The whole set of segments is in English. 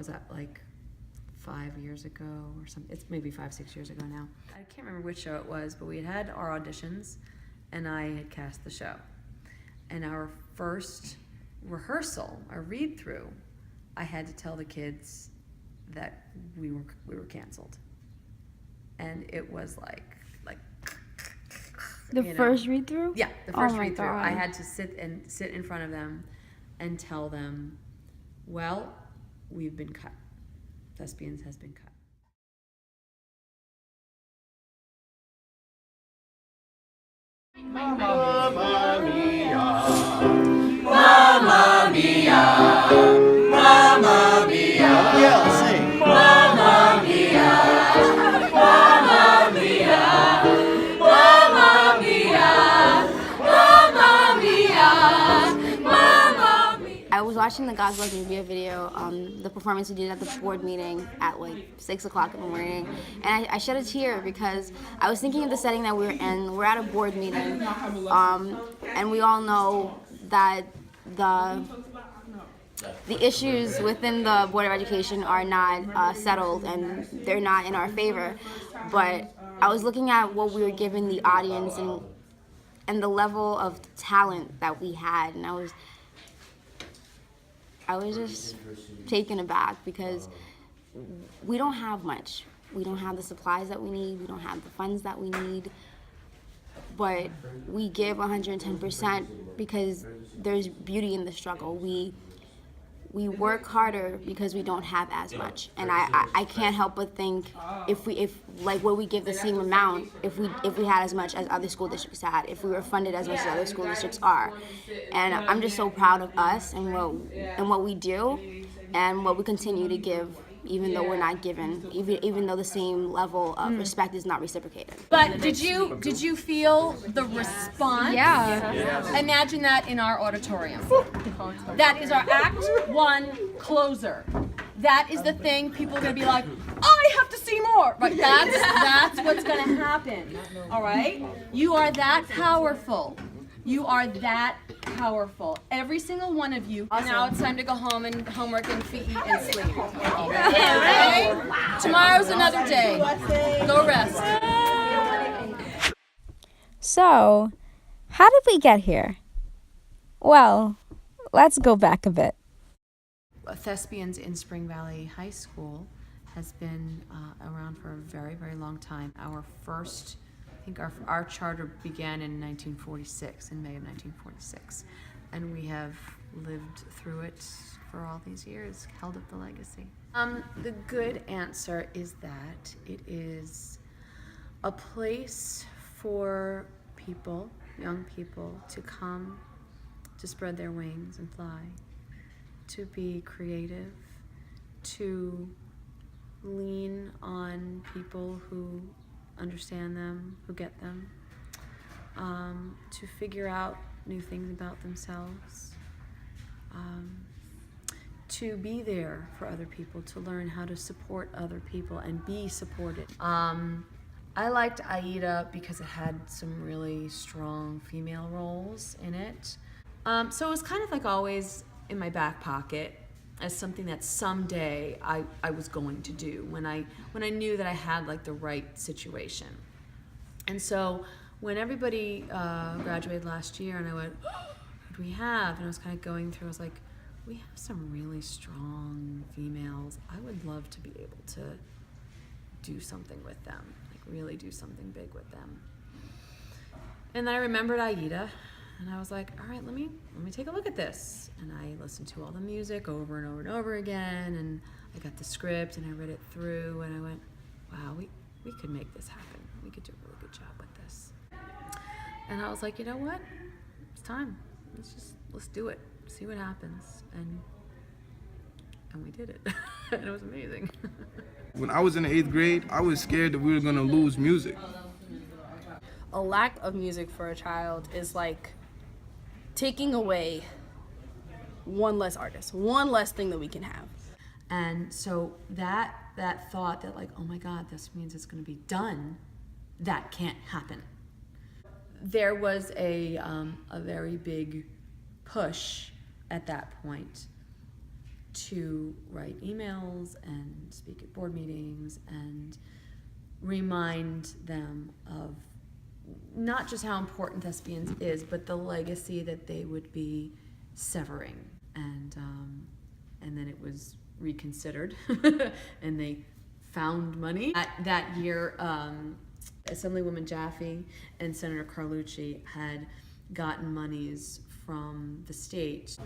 was that, like 5 years ago or something? It's maybe 5-6 years ago now. I can't remember which show it was, but we had our auditions and I had cast the show. And our first rehearsal, our read-through, I had to tell the kids that we were canceled. And it was like the first read-through? Yeah, the first oh my read-through. God. I had to sit in front of them and tell them, well, we've been cut. Thespians has been cut. Mamma mia, mamma mia, mamma mia. Yeah, sing. Mamma mia, mamma mia, mamma mia, mamma mia, mamma mia. I was watching the God's Love Review video, the performance we did at the board meeting at like 6 o'clock in the morning, and I shed a tear because I was thinking of the setting that we were in. We're at a board meeting, and we all know that the issues within the Board of Education are not settled and they're not in our favor. But I was looking at what we were giving the audience and the level of talent that we had, and I was just taken aback because we don't have much. We don't have the supplies that we need. We don't have the funds that we need. But we give 110% because there's beauty in the struggle. We work harder because we don't have as much. And I can't help but think if like what we give the same amount, if we had as much as other school districts had, if we were funded as much as other school districts are. And I'm just so proud of us and what we do and what we continue to give, even though we're not given, even though the same level of respect is not reciprocated. But did you feel the response? Yeah. Imagine that in our auditorium. That is our Act 1 closer. That is the thing people are gonna be like, I have to see more. Right? That's what's gonna happen. All right? You are that powerful. You are that powerful. Every single one of you. Awesome. Now it's time to go home and homework and eat and sleep. Okay? Tomorrow's another day. Go rest. So, how did we get here? Well, let's go back a bit. Thespians in Spring Valley High School has been around for a very, very long time. Our first, I think our charter began in 1946, in May of 1946. And we have lived through it for all these years, held up the legacy. The good answer is that it is a place for people, young people, to come, to spread their wings and fly, to be creative, to lean on people who understand them, who get them, to figure out new things about themselves, to be there for other people, to learn how to support other people and be supported. I liked Aida because it had some really strong female roles in it. So it was kind of like always in my back pocket as something that someday I was going to do when I knew that I had like the right situation. And so when everybody graduated last year and I went, what do we have? And I was kind of going through, I was like, we have some really strong females. I would love to be able to do something with them, like really do something big with them. And then I remembered Aida, and I was like, all right, let me take a look at this. And I listened to all the music over and over and over again, and I got the script and I read it through, and I went, wow, we could make this happen. We could do a really good job with this. And I was like, you know what? It's time. Let's do it. See what happens. And we did it. And it was amazing. When I was in the 8th grade, I was scared that we were gonna lose music. A lack of music for a child is like taking away one less artist, one less thing that we can have. And so that thought that like, oh my God, this means it's gonna be done, that can't happen. There was a very big push at that point to write emails and speak at board meetings and remind them of not just how important Thespians is, but the legacy that they would be severing. And then it was reconsidered, and they found money. That year, Assemblywoman Jaffe and Senator Carlucci had gotten monies from the state.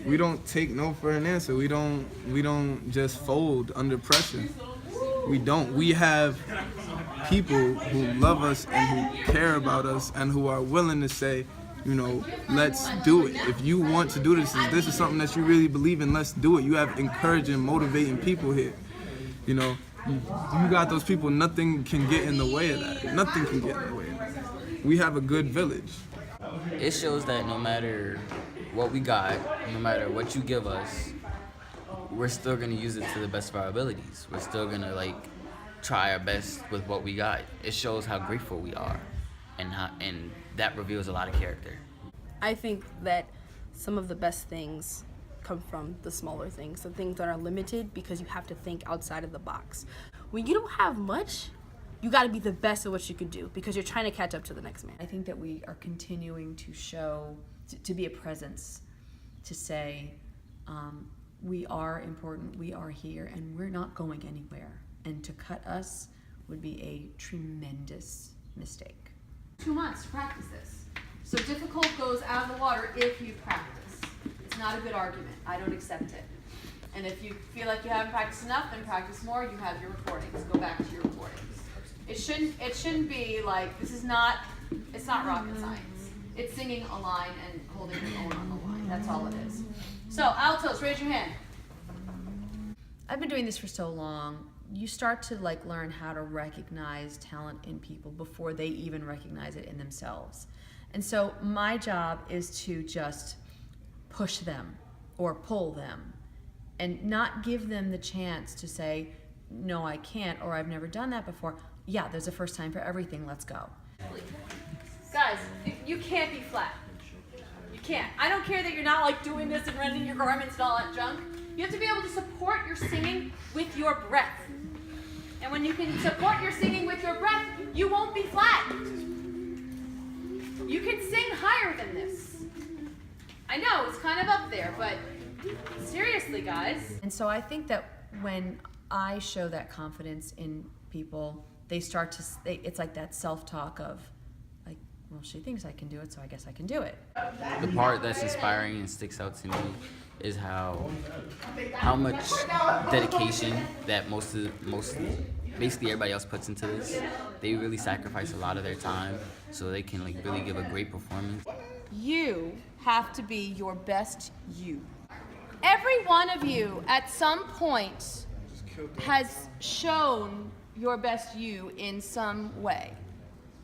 We don't take no for an answer. We don't just fold under pressure. We don't. We have people who love us and who care about us and who are willing to say, you know, let's do it. If you want to do this, if this is something that you really believe in, let's do it. You have encouraging, motivating people here. You know, you got those people, nothing can get in the way of that. Nothing can get in the way of that. We have a good village. It shows that no matter what we got, no matter what you give us, we're still gonna use it to the best of our abilities. We're still gonna like try our best with what we got. It shows how grateful we are, and that reveals a lot of character. I think that some of the best things come from the smaller things, the things that are limited because you have to think outside of the box. When you don't have much, you got to be the best at what you can do because you're trying to catch up to the next man. I think that we are continuing to show, to be a presence, to say, we are important, we are here, and we're not going anywhere. And to cut us would be a tremendous mistake. 2 months to practice this. So difficult goes out of the water if you practice. It's not a good argument. I don't accept it. And if you feel like you haven't practiced enough, then practice more. You have your recordings. Go back to your recordings. It shouldn't be like, it's not rocket science. It's singing a line and holding your own on the line. That's all it is. So altos, raise your hand. I've been doing this for so long. You start to like learn how to recognize talent in people before they even recognize it in themselves. And so my job is to just push them or pull them and not give them the chance to say, no, I can't, or I've never done that before. Yeah, there's a first time for everything, let's go. Guys, you can't be flat. You can't. I don't care that you're not like doing this and rending your garments and all that junk. You have to be able to support your singing with your breath. And when you can support your singing with your breath, you won't be flat. You can sing higher than this. I know, it's kind of up there, but seriously, guys. And so I think that when I show that confidence in people, they start to, it's like that self-talk of, like, well, she thinks I can do it, so I guess I can do it. The part that's inspiring and sticks out to me is how much dedication that basically everybody else puts into this. They really sacrifice a lot of their time so they can like really give a great performance. You have to be your best you. Every one of you at some point has shown your best you in some way.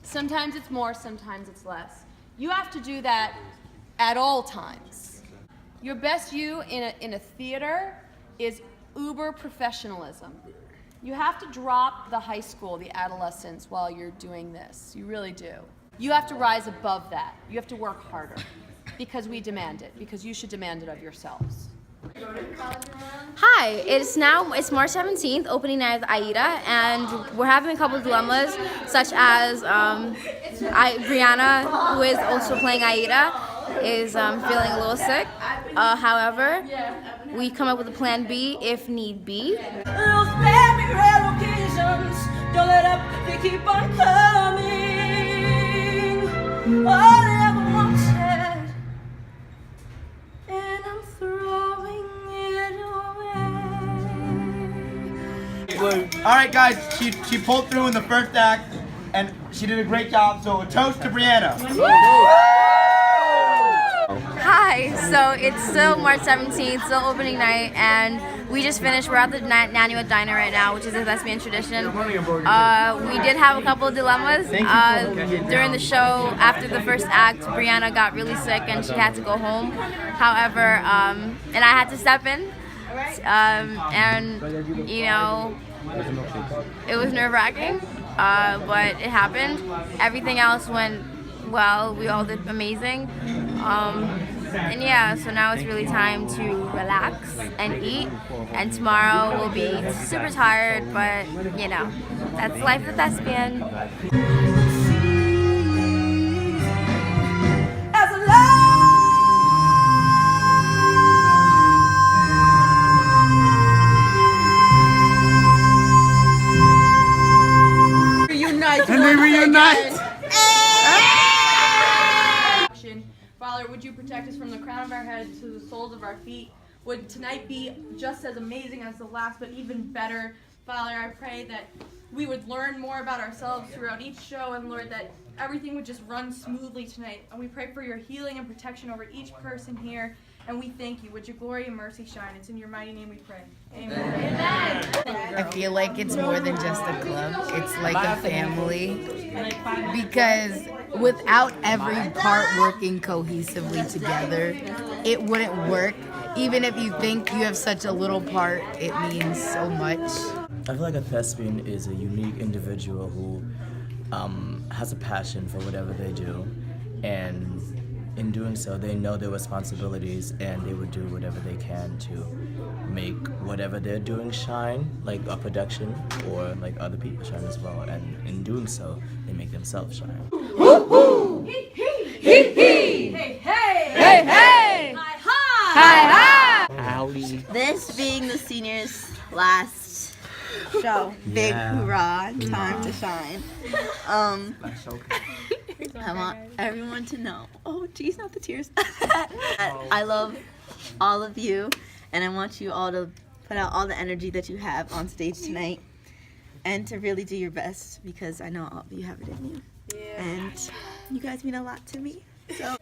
Sometimes it's more, sometimes it's less. You have to do that at all times. Your best you in a theater is uber professionalism. You have to drop the high school, the adolescence while you're doing this. You really do. You have to rise above that. You have to work harder because we demand it, because you should demand it of yourselves. Hi, it's March 17th, opening night of Aida, and we're having a couple of dilemmas, such as Brianna, who is also playing Aida, is feeling a little sick. However, we come up with a plan B if need be. Those very rare occasions, don't let up, they keep on coming. All I ever wanted, and I'm throwing it away. All right, guys, she pulled through in the first act, and she did a great job. So a toast to Brianna. Hi, so it's still March 17th, still opening night, and we just finished. We're at the Nanuet Diner right now, which is a Thespian tradition. We did have a couple of dilemmas. During the show, after the first act, Brianna got really sick and she had to go home. However, and I had to step in, and you know, it was nerve-wracking, but it happened. Everything else went well. We all did amazing. And yeah, so now it's really time to relax and eat. And tomorrow we'll be super tired, but you know, that's life at Thespian. As a love Reunite. And we reunite. Father, would you protect us from the crown of our heads to the soles of our feet? Would tonight be just as amazing as the last, but even better? Father, I pray that we would learn more about ourselves throughout each show, and Lord, that everything would just run smoothly tonight. And we pray for your healing and protection over each person here, and we thank you. Would your glory and mercy shine? It's in your mighty name we pray. Amen. Amen. I feel like it's more than just a club. It's like a family. Because without every part working cohesively together, it wouldn't work. Even if you think you have such a little part, it means so much. I feel like a thespian is a unique individual who has a passion for whatever they do, and in doing so, they know their responsibilities, and they would do whatever they can to make whatever they're doing shine, like a production, or like other people shine as well. And in doing so, they make themselves shine. Woo-hoo! Hee hee! Hee hee! Hey hey! Hey hey! Hi hi! Hi hi! Howdy. This being the seniors' last show, big hoorah, time to shine. I want everyone to know, oh geez, not the tears. I love all of you, and I want you all to put out all the energy that you have on stage tonight, and to really do your best, because I know all of you have it in you. Yeah. And you guys mean a lot to me. So.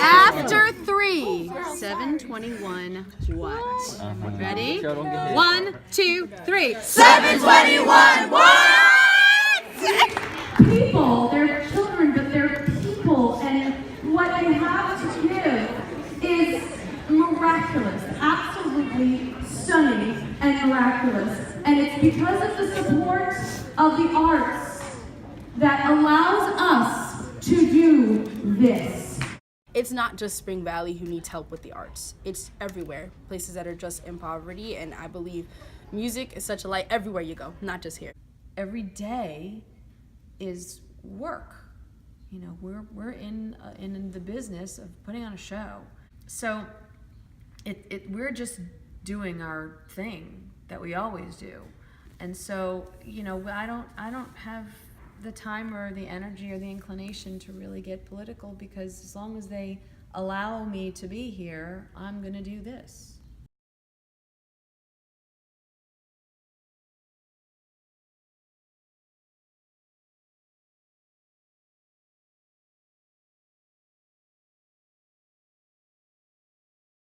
After 3, 721 what? Ready? 1, 2, 3. 721 what? People, they're children, but they're people, and what they have to give is miraculous, absolutely stunning and miraculous. And it's because of the support of the arts that allows us to do this. It's not just Spring Valley who needs help with the arts. It's everywhere. Places that are just in poverty, and I believe music is such a light everywhere you go, not just here. Every day is work. You know, we're in the business of putting on a show. So we're just doing our thing that we always do. And so, you know, I don't have the time or the energy or the inclination to really get political, because as long as they allow me to be here, I'm gonna do this.